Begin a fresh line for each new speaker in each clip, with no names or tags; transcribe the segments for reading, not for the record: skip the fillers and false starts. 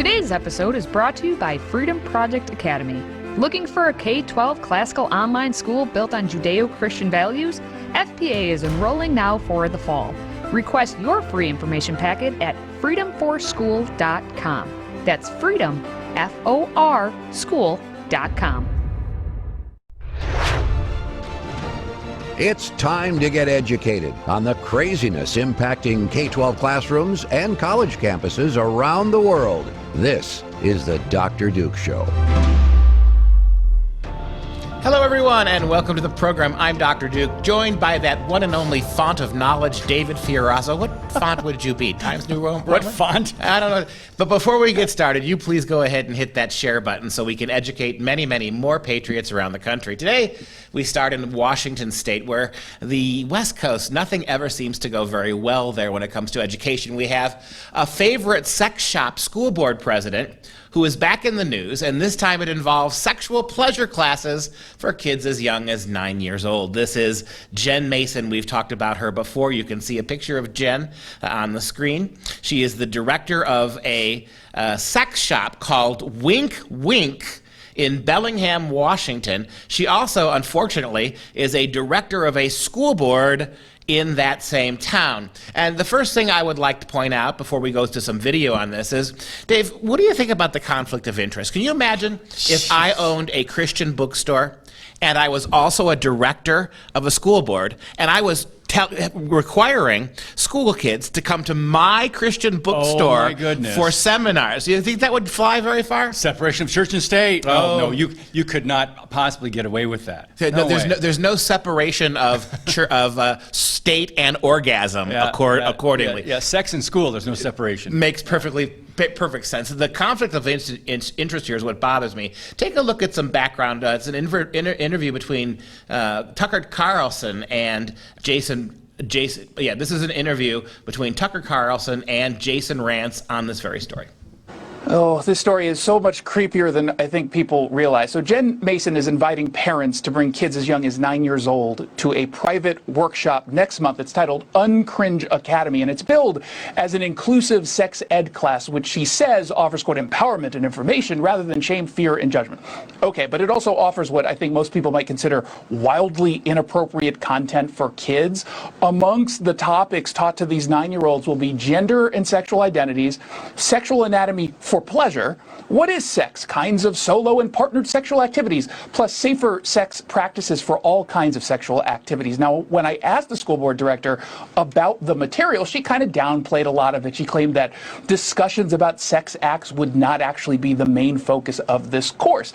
Today's episode is brought to you by FreedomProject Academy. Looking for a K-12 classical online school built on Judeo-Christian values? FPA is enrolling now for the fall. Request your free information packet at freedomforschool.com. That's freedom, F-O-R, school.com.
It's time to get educated on the craziness impacting K-12 classrooms and college campuses around the world. This is the Dr. Duke Show.
Hello, everyone, and welcome to the program. I'm Dr. Duke, joined by that one and only font of knowledge, David Fiorazo. What font would you be? Times New Roman?
What font?
I don't know. But before we get started, you please go ahead and hit that share button so we can educate many, many more patriots around the country. Today, we start in Washington State, where the West Coast, nothing ever seems to go very well there when it comes to education. We have a favorite sex shop school board president who is back in the news, and this time it involves sexual pleasure classes for kids as young as 9 years old. This is Jen Mason. We've talked about her before. You can see a picture of Jen on the screen. She is the director of a sex shop called Wink Wink in Bellingham, Washington. She also, unfortunately, is a director of a school board in that same town. And the first thing I would like to point out before we go to some video on this is, Dave, what do you think about the conflict of interest? Can you imagine if I owned a Christian bookstore and I was also a director of a school board and I was requiring school kids to come to my Christian bookstore for seminars? Do you think that would fly very far?
Separation of church and state. Oh, no, you could not possibly get away with that.
There's no separation of state and orgasm accordingly.
Yeah, sex in school, there's no separation.
Makes perfect sense. The conflict of interest here is what bothers me. Take a look at some background. It's an interview between Tucker Carlson and Jason. This is an interview between Tucker Carlson and Jason Rantz on this very story.
Oh, this story is so much creepier than I think people realize. So Jen Mason is inviting parents to bring kids as young as 9 years old to a private workshop next month. It's titled Uncringe Academy, and it's billed as an inclusive sex ed class, which she says offers, quote, empowerment and information rather than shame, fear, and judgment. Okay, but it also offers what I think most people might consider wildly inappropriate content for kids. Amongst the topics taught to these 9-year-olds will be gender and sexual identities, sexual anatomy for pleasure, what is sex, kinds of solo and partnered sexual activities, plus safer sex practices for all kinds of sexual activities. Now, when I asked the school board director about the material, she kind of downplayed a lot of it. She claimed that discussions about sex acts would not actually be the main focus of this course.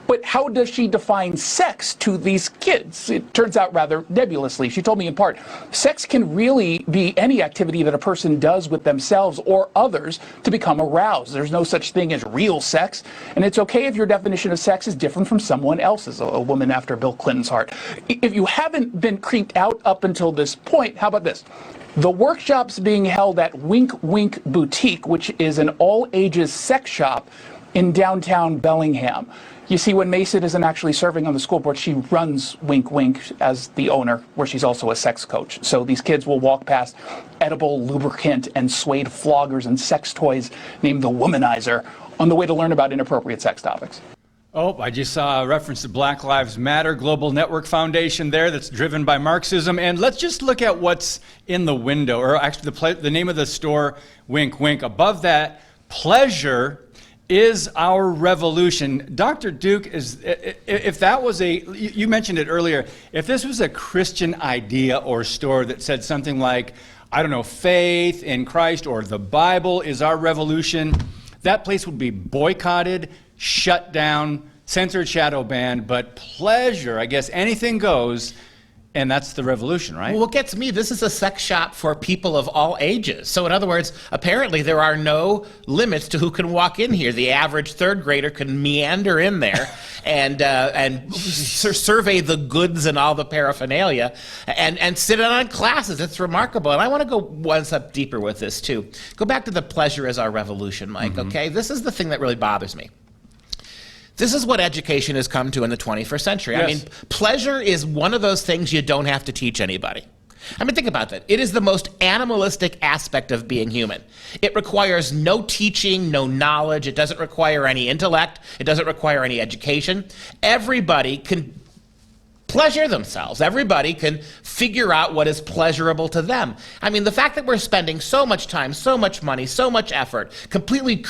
But how does she define sex to these kids? It turns out rather nebulously. She told me in part, sex can really be any activity that a person does with themselves or others to become aroused. There's no such thing as real sex, and it's okay if your definition of sex is different from someone else's, a woman after Bill Clinton's heart. If you haven't been creeped out up until this point, how about this? The workshop's being held at Wink Wink Boutique, which is an all-ages sex shop in downtown Bellingham. You see, when Mason isn't actually serving on the school board, she runs Wink Wink as the owner, where she's also a sex coach. So these kids will walk past edible lubricant and suede floggers and sex toys named the Womanizer on the way to learn about inappropriate sex topics.
Oh, I just saw a reference to Black Lives Matter Global Network Foundation there that's driven by Marxism. And let's just look at what's in the window, or actually the name of the store, Wink Wink. Above that, pleasure is our revolution. Dr. Duke, if that was you mentioned it earlier, if this was a Christian idea or store that said something like, I don't know, faith in Christ or the Bible is our revolution, that place would be boycotted, shut down, censored, shadow banned. But pleasure, I guess anything goes. And that's the revolution, right?
Well, what gets me, this is a sex shop for people of all ages. So in other words, apparently there are no limits to who can walk in here. The average third grader can meander in there and survey the goods and all the paraphernalia and sit in on classes. It's remarkable. And I want to go one step deeper with this too. Go back to the pleasure as our revolution, Mike, okay? This is the thing that really bothers me. This is what education has come to in the 21st century.
Yes.
I mean, pleasure is one of those things you don't have to teach anybody. I mean, think about that. It is the most animalistic aspect of being human. It requires no teaching, no knowledge. It doesn't require any intellect. It doesn't require any education. Everybody can pleasure themselves. Everybody can figure out what is pleasurable to them. I mean, the fact that we're spending so much time, so much money, so much effort, completely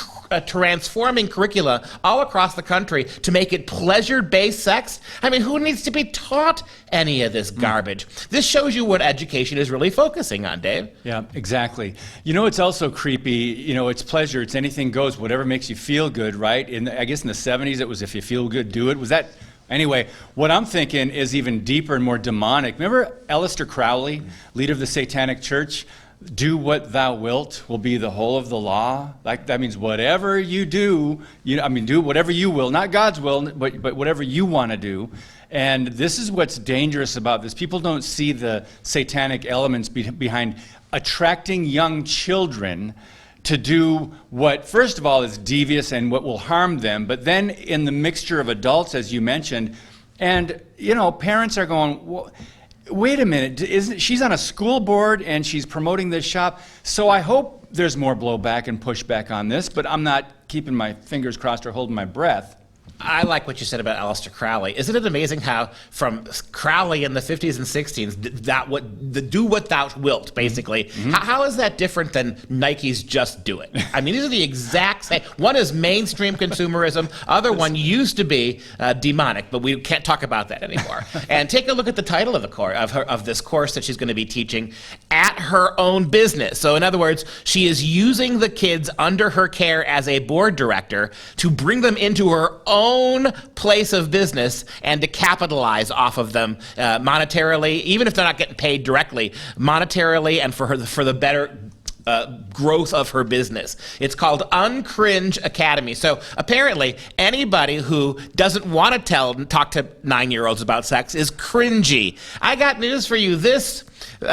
transforming curricula all across the country to make it pleasure-based sex, I mean, who needs to be taught any of this garbage? This shows you what education is really focusing on, Dave.
Yeah, exactly. You know, it's also creepy. You know, it's pleasure. It's anything goes, whatever makes you feel good, right? I guess in the 70s, it was if you feel good, do it. Was that... Anyway, what I'm thinking is even deeper and more demonic. Remember Aleister Crowley, leader of the Satanic Church? Do what thou wilt will be the whole of the law. Like that means whatever you do, do whatever you will, not God's will, but whatever you want to do. And this is what's dangerous about this. People don't see the satanic elements behind attracting young children to do what, first of all, is devious and what will harm them, but then in the mixture of adults, as you mentioned, and, parents are going, well, wait a minute, she's on a school board and she's promoting this shop, so I hope there's more blowback and pushback on this, but I'm not keeping my fingers crossed or holding my breath.
I like what you said about Aleister Crowley. Isn't it amazing how from Crowley in the 50s and 60s, do what thou wilt, basically. How is that different than Nike's Just Do It? I mean, these are the exact same. One is mainstream consumerism. Other one used to be demonic, but we can't talk about that anymore. And take a look at the title of the course, of this course that she's going to be teaching, At Her Own Business. So in other words, she is using the kids under her care as a board director to bring them into her own place of business and to capitalize off of them monetarily, even if they're not getting paid directly, monetarily, and for the better growth of her business. It's called Uncringe Academy. So apparently anybody who doesn't want to talk to 9-year-olds about sex is cringy. I got news for you. This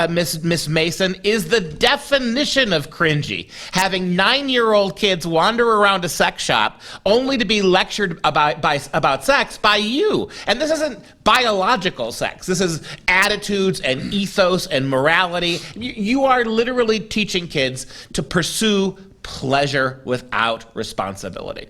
Miss Mason, is the definition of cringy. Having 9-year-old kids wander around a sex shop only to be lectured about sex by you. And this isn't biological sex. This is attitudes and ethos and morality. You are literally teaching kids to pursue pleasure without responsibility.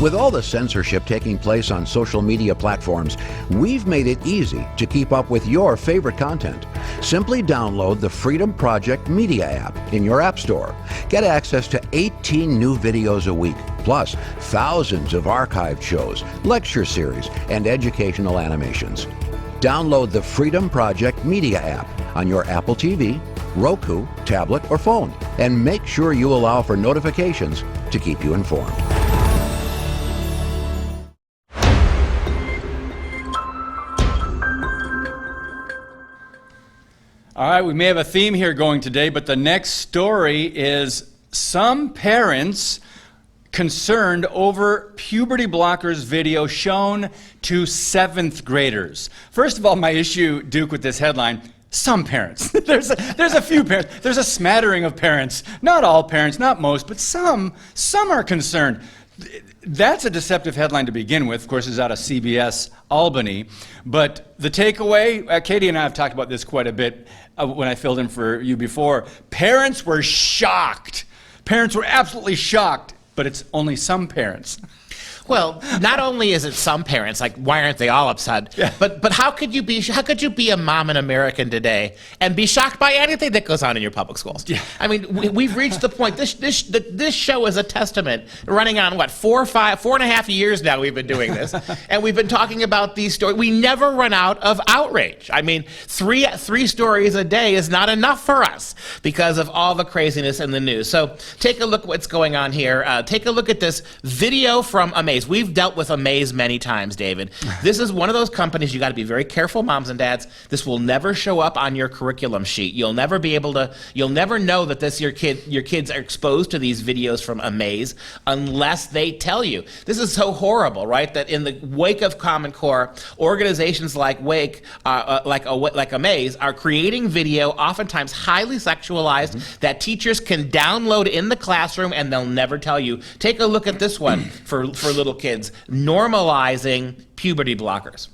With all the censorship taking place on social media platforms, we've made it easy to keep up with your favorite content. Simply download the Freedom Project Media app in your app store. Get access to 18 new videos a week, plus thousands of archived shows, lecture series, and educational animations. Download the Freedom Project Media app on your Apple TV, Roku, tablet, or phone, and make sure you allow for notifications to keep you informed.
All right, we may have a theme here going today, but the next story is some parents concerned over puberty blockers video shown to 7th graders. First of all, my issue, Duke, with this headline, some parents. There's a few parents. There's a smattering of parents. Not all parents, not most, but some are concerned. That's a deceptive headline to begin with. Of course, it's out of CBS Albany. But the takeaway, Katie and I have talked about this quite a bit when I filled in for you before. Parents were shocked. Parents were absolutely shocked, but it's only some parents.
Well, not only is it some parents, like why aren't they all upset?
Yeah.
But how could you be a mom in American today and be shocked by anything that goes on in your public schools?
Yeah.
I mean, we've reached the point. This show is a testament. Running on what 4.5 years now we've been doing this, and we've been talking about these stories. We never run out of outrage. I mean, three stories a day is not enough for us because of all the craziness in the news. So take a look at what's going on here. Take a look at this video from Amaze. We've dealt with Amaze many times, David. This is one of those companies you got to be very careful, moms and dads. This will never show up on your curriculum sheet. You'll never know that your kids are exposed to these videos from Amaze unless they tell you. This is so horrible, right? That in the wake of Common Core, organizations like like Amaze are creating video, oftentimes highly sexualized, that teachers can download in the classroom and they'll never tell you. Take a look at this one for little kids, normalizing puberty blockers.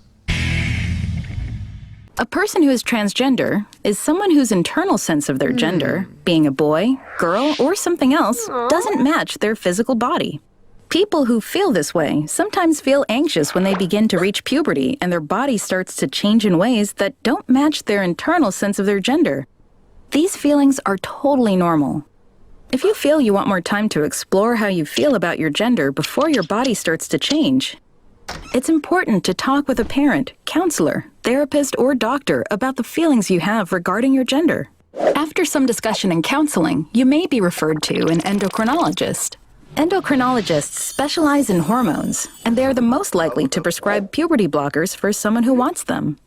A person who is transgender is someone whose internal sense of their gender, being a boy, girl, or something else, doesn't match their physical body. People who feel this way sometimes feel anxious when they begin to reach puberty and their body starts to change in ways that don't match their internal sense of their gender. These feelings are totally normal. If you feel you want more time to explore how you feel about your gender before your body starts to change, it's important to talk with a parent, counselor, therapist, or doctor about the feelings you have regarding your gender. After some discussion and counseling, you may be referred to an endocrinologist. Endocrinologists specialize in hormones, and they are the most likely to prescribe puberty blockers for someone who wants them.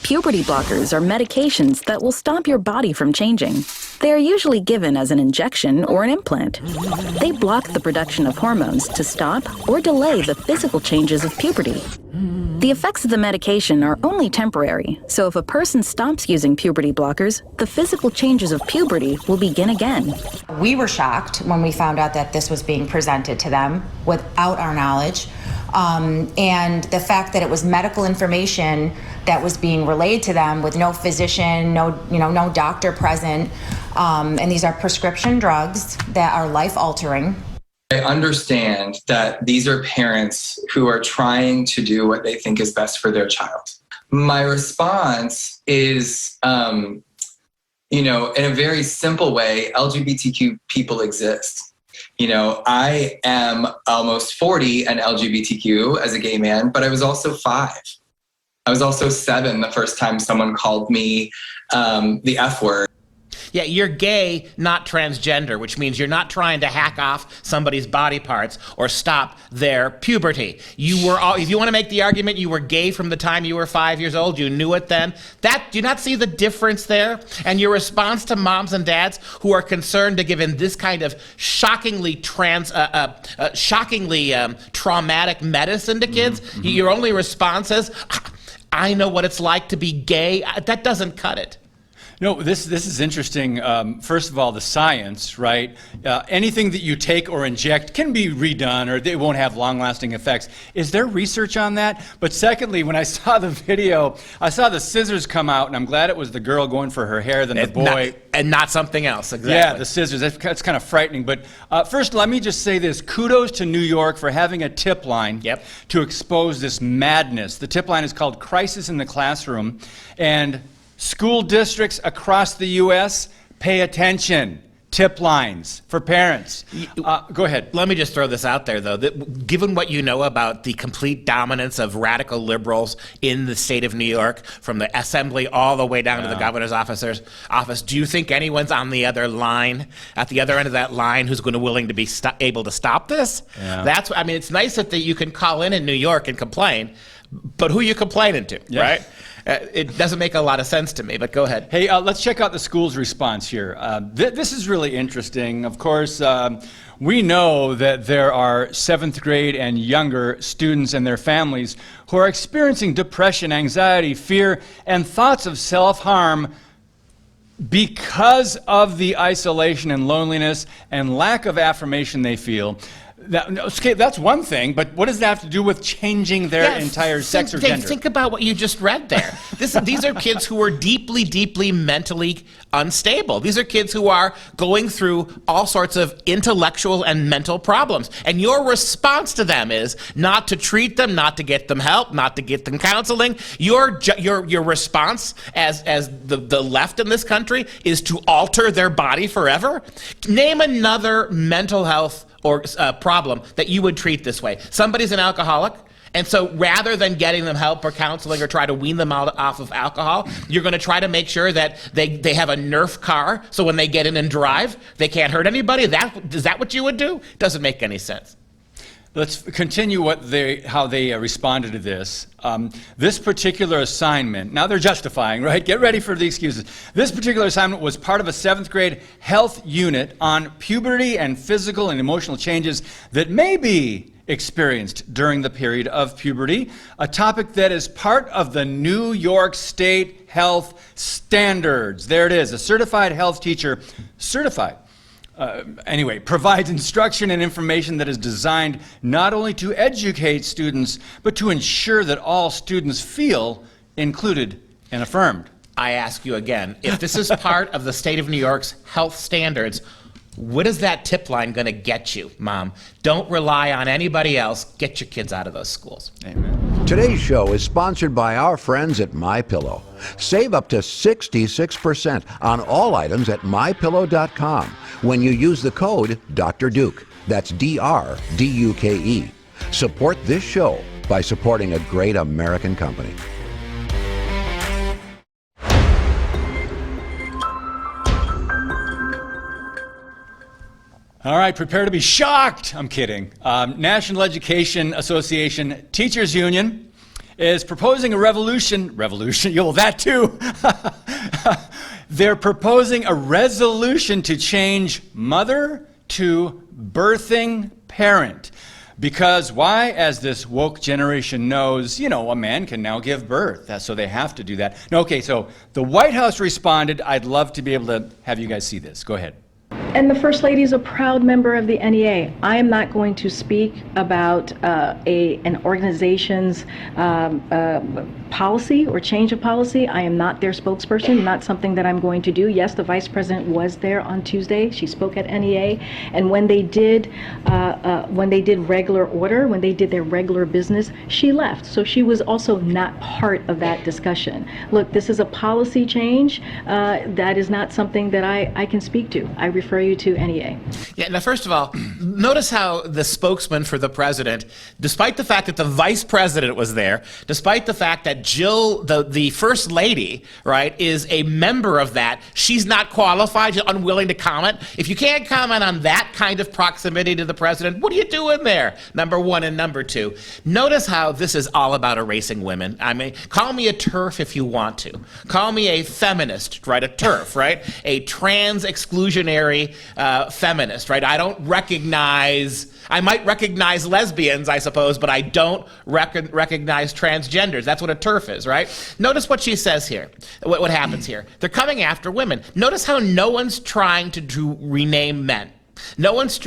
Puberty blockers are medications that will stop your body from changing. They are usually given as an injection or an implant. They block the production of hormones to stop or delay the physical changes of puberty. The effects of the medication are only temporary, so if a person stops using puberty blockers, the physical changes of puberty will begin again.
We were shocked when we found out that this was being presented to them without our knowledge. And the fact that it was medical information that was being relayed to them with no physician, no doctor present, and these are prescription drugs that are life-altering.
I understand that these are parents who are trying to do what they think is best for their child. My response is, in a very simple way, LGBTQ people exist. I am almost 40 and LGBTQ as a gay man, but I was also 5. I was also 7 the first time someone called me the F word.
Yeah, you're gay, not transgender, which means you're not trying to hack off somebody's body parts or stop their puberty. If you want to make the argument you were gay from the time you were 5 years old, you knew it then. Do you not see the difference there? And your response to moms and dads who are concerned to give in this kind of shockingly traumatic medicine to kids, your only response is, I know what it's like to be gay. That doesn't cut it.
No, this is interesting. First of all, the science, right? Anything that you take or inject can be redone or they won't have long-lasting effects. Is there research on that? But secondly, when I saw the video, I saw the scissors come out, and I'm glad it was the girl going for her hair than the boy.
And not something else, exactly.
Yeah, the scissors. That's kind of frightening. But first, let me just say this. Kudos to New York for having a tip line to expose this madness. The tip line is called Crisis in the Classroom. And school districts across the U.S., pay attention. Tip lines for parents. Go ahead.
Let me just throw this out there, though. Given what you know about the complete dominance of radical liberals in the state of New York, from the assembly all the way down to the governor's office, do you think anyone's on the other line, at the other end of that line, who's willing to be able to stop this? Yeah. It's nice that you can call in New York and complain, but who are you complaining to, right? It doesn't make a lot of sense to me, but go ahead.
Hey, let's check out the school's response here. This is really interesting. Of course, we know that there are 7th grade and younger students and their families who are experiencing depression, anxiety, fear, and thoughts of self-harm because of the isolation and loneliness and lack of affirmation they feel. That's one thing, but what does that have to do with changing their entire sex or gender?
Think about what you just read there. These are kids who are deeply, deeply mentally unstable. These are kids who are going through all sorts of intellectual and mental problems. And your response to them is not to treat them, not to get them help, not to get them counseling. Your response as the left in this country is to alter their body forever. Name another mental health or problem that you would treat this way. Somebody's an alcoholic, and so rather than getting them help or counseling or try to wean them off of alcohol, you're going to try to make sure that they have a Nerf car, so when they get in and drive, they can't hurt anybody. Is that what you would do? Doesn't make any sense.
Let's continue how they responded to this. This particular assignment, now they're justifying, right? Get ready for the excuses. This particular assignment was part of a 7th grade health unit on puberty and physical and emotional changes that may be experienced during the period of puberty, a topic that is part of the New York State Health Standards. There it is, a certified health teacher, provides instruction and information that is designed not only to educate students, but to ensure that all students feel included And affirmed.
I ask you again, if this is part of the state of New York's health standards, what is that tip line going to get you, Mom? Don't rely on anybody else. Get your kids out of those schools.
Amen.
Today's show is sponsored by our friends at MyPillow. Save up to 66% on all items at MyPillow.com when you use the code Dr. Duke. That's DRDUKE. Support this show by supporting a great American company.
All right, prepare to be shocked. I'm kidding. National Education Association Teachers Union is proposing a revolution, well, that too. They're proposing a resolution to change mother to birthing parent. Because why? As this woke generation knows, a man can now give birth. So they have to do that. Okay, so the White House responded. I'd love to be able to have you guys see this. Go ahead.
And the First Lady is a proud member of the NEA. I am not going to speak about an organization's policy or change of policy. I am not their spokesperson, not something that I'm going to do. Yes, the Vice President was there on Tuesday. She spoke at NEA. And when they did regular order, when they did their regular business, she left. So she was also not part of that discussion. Look, this is a policy change. That is not something that I can speak to. I refer you to NEA.
Yeah, now first of all, notice how the spokesman for the president, despite the fact that the vice president was there, despite the fact that Jill, the first lady, right, is a member of that, she's not qualified, she's unwilling to comment. If you can't comment on that kind of proximity to the president, what are you doing there? Number one. And number two, notice how this is all about erasing women. I mean, call me a TERF if you want to. Call me a feminist, right, a TERF, right? A trans exclusionary feminist, right? I might recognize lesbians, I suppose, but I don't recognize transgenders. That's what a TERF is, right? Notice what she says here, what happens here. They're coming after women. Notice how no one's trying to rename men. No one's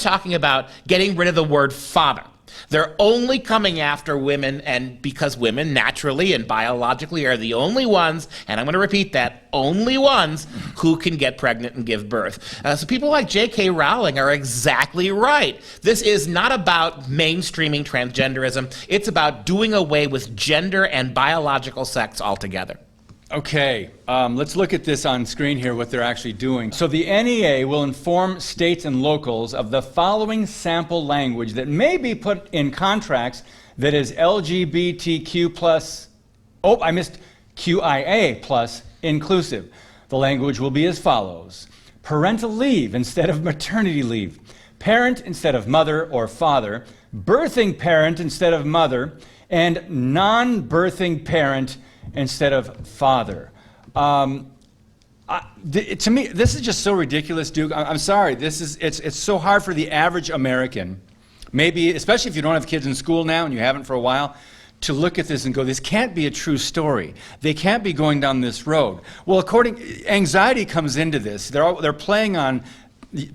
talking about getting rid of the word father. They're only coming after women, and because women naturally and biologically are the only ones, and I'm going to repeat that, only ones who can get pregnant and give birth. So people like J.K. Rowling are exactly right. This is not about mainstreaming transgenderism. It's about doing away with gender and biological sex altogether.
Okay, let's look at this on screen here, what they're actually doing. So the NEA will inform states and locals of the following sample language that may be put in contracts that is LGBTQ plus, QIA plus inclusive. The language will be as follows. Parental leave instead of maternity leave. Parent instead of mother or father. Birthing parent instead of mother. And non-birthing parent instead of father. To me, this is just so ridiculous, Duke. I'm sorry. It's so hard for the average American, maybe especially if you don't have kids in school now and you haven't for a while, to look at this and go, this can't be a true story. They can't be going down this road. Well, anxiety comes into this. They're playing on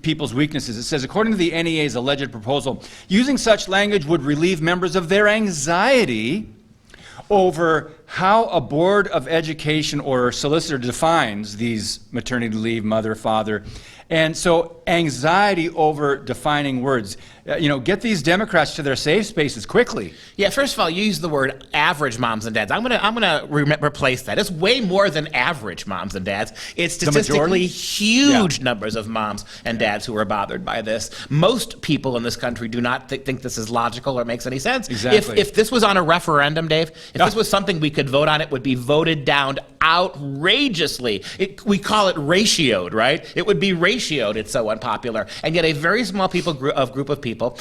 people's weaknesses. It says, according to the NEA's alleged proposal, using such language would relieve members of their anxiety over how a board of education or solicitor defines these maternity leave, mother, father. And so anxiety over defining words. Get these Democrats to their safe spaces quickly.
Yeah, first of all, you use the word average moms and dads. I'm gonna replace that. It's way more than average moms and dads. It's statistically huge numbers of moms and dads who are bothered by this. Most people in this country do not think this is logical or makes any sense.
Exactly.
If this was on a referendum, Dave, if this was something we could vote on, it would be voted down outrageously. We call it ratioed, right? It would be ratioed. It's so unpopular. And yet a very small group of people,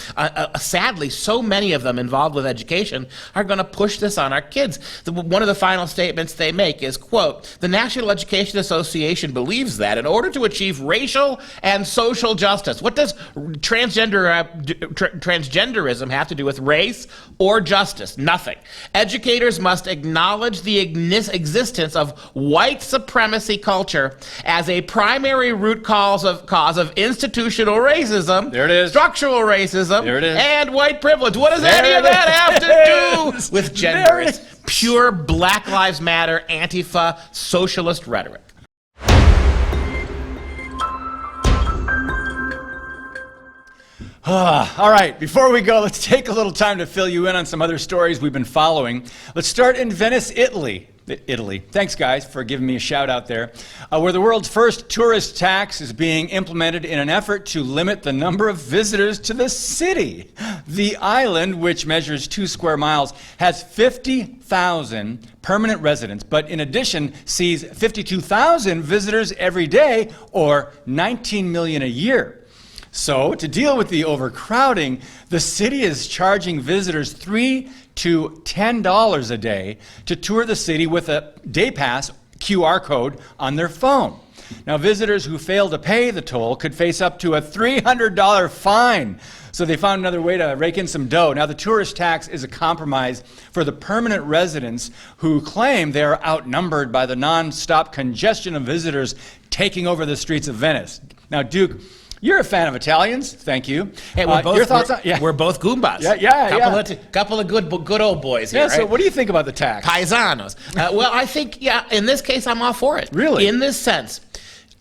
sadly, so many of them involved with education, are going to push this on our kids. One of the final statements they make is, quote, the National Education Association believes that in order to achieve racial and social justice, what does transgenderism have to do with race or justice? Nothing. Educators must acknowledge the existence of white supremacy culture as a primary root cause of institutional racism,
there it is,
structural racism,
there it is,
and white privilege. What does any of that have to do with gender? Pure Black Lives Matter, Antifa, socialist rhetoric.
All right, before we go, let's take a little time to fill you in on some other stories we've been following. Let's start in Venice, Italy. Thanks, guys, for giving me a shout out there, where the world's first tourist tax is being implemented in an effort to limit the number of visitors to the city. The island, which measures 2 square miles, has 50,000 permanent residents, but in addition sees 52,000 visitors every day, or 19 million a year. So, to deal with the overcrowding, the city is charging visitors $3 to $10 a day to tour the city with a day pass QR code on their phone. Now, visitors who fail to pay the toll could face up to a $300 fine. So they found another way to rake in some dough. Now, the tourist tax is a compromise for the permanent residents who claim they are outnumbered by the non-stop congestion of visitors taking over the streets of Venice. Now, Duke, you're a fan of Italians. Thank you.
Hey, we're both,
your thoughts on,
we're both Goombas. Couple of good old boys here,
yeah,
right?
So what do you think about the tax?
Paisanos. Well, I think, in this case, I'm all for it.
Really?
In this sense,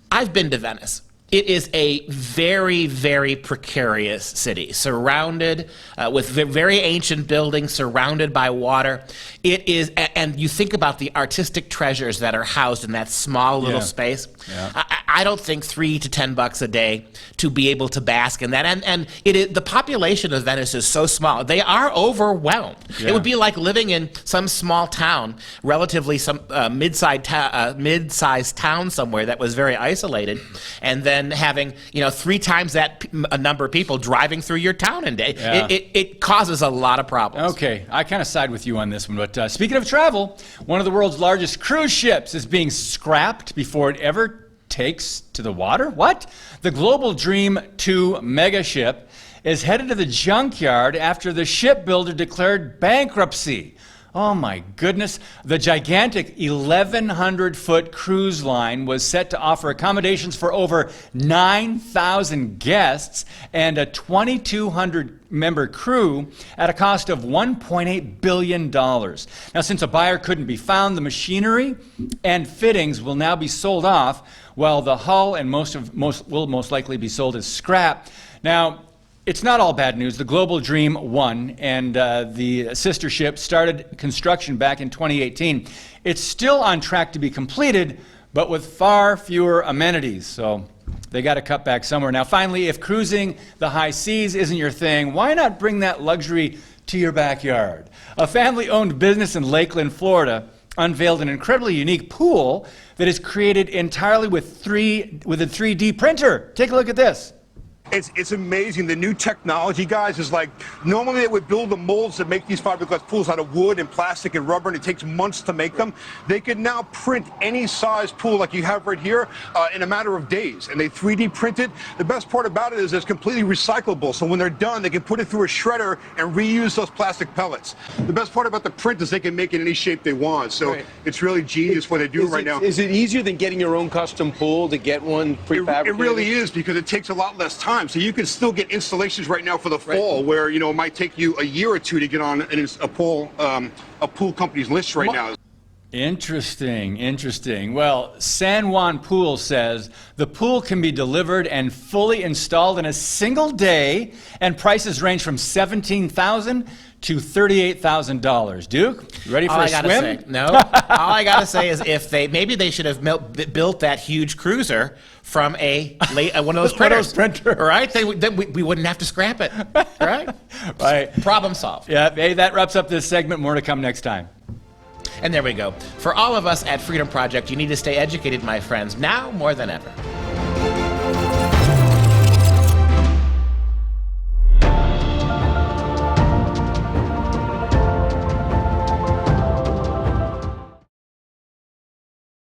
I've been to Venice. It is a very, very precarious city, surrounded with very ancient buildings, surrounded by water. It is, and you think about the artistic treasures that are housed in that small little space.
Yeah.
I don't think $3 to $10 a day to be able to bask in that. And it is, the population of Venice is so small; they are overwhelmed.
Yeah.
It would be like living in some small town, relatively some mid-sized town somewhere that was very isolated, and then having 3 times that number of people driving through your town in a day.
Yeah.
It causes a lot of problems.
Okay, I kind of side with you on this one, but speaking of travel, one of the world's largest cruise ships is being scrapped before it ever takes to the water. What? The Global Dream 2 mega ship is headed to the junkyard after the shipbuilder declared bankruptcy. Oh my goodness. The gigantic 1,100-foot cruise line was set to offer accommodations for over 9,000 guests and a 2,200-member crew at a cost of $1.8 billion. Now, since a buyer couldn't be found, the machinery and fittings will now be sold off, while the hull and will most likely be sold as scrap. Now, it's not all bad news. The Global Dream 1 and the sister ship started construction back in 2018. It's still on track to be completed, but with far fewer amenities. So they got to cut back somewhere. Now, finally, if cruising the high seas isn't your thing, why not bring that luxury to your backyard? A family-owned business in Lakeland, Florida, unveiled an incredibly unique pool that is created entirely with a 3D printer. Take a look at this.
It's amazing. The new technology, guys, is like normally they would build the molds that make these fiberglass pools out of wood and plastic and rubber, and it takes months to make them. They can now print any size pool like you have right here in a matter of days, and they 3D print it. The best part about it is it's completely recyclable, so when they're done, they can put it through a shredder and reuse those plastic pellets. The best part about the print is they can make it any shape they want, so It's really genius what they do right now.
Is it easier than getting your own custom pool to get one prefabricated?
It really is, because it takes a lot less time. So you can still get installations right now for the fall, where it might take you a year or 2 to get on a pool company's list right now.
Interesting. Well, San Juan Pool says the pool can be delivered and fully installed in a single day, and prices range from $17,000 to $38,000. Duke, you ready for a swim?
All I gotta say is maybe they should have built that huge cruiser from one of those printers. Right? Then we wouldn't have to scrap it. Right?
Right.
Problem solved.
Yeah. Hey, that wraps up this segment. More to come next time.
And there we go. For all of us at Freedom Project, you need to stay educated, my friends, now more than ever.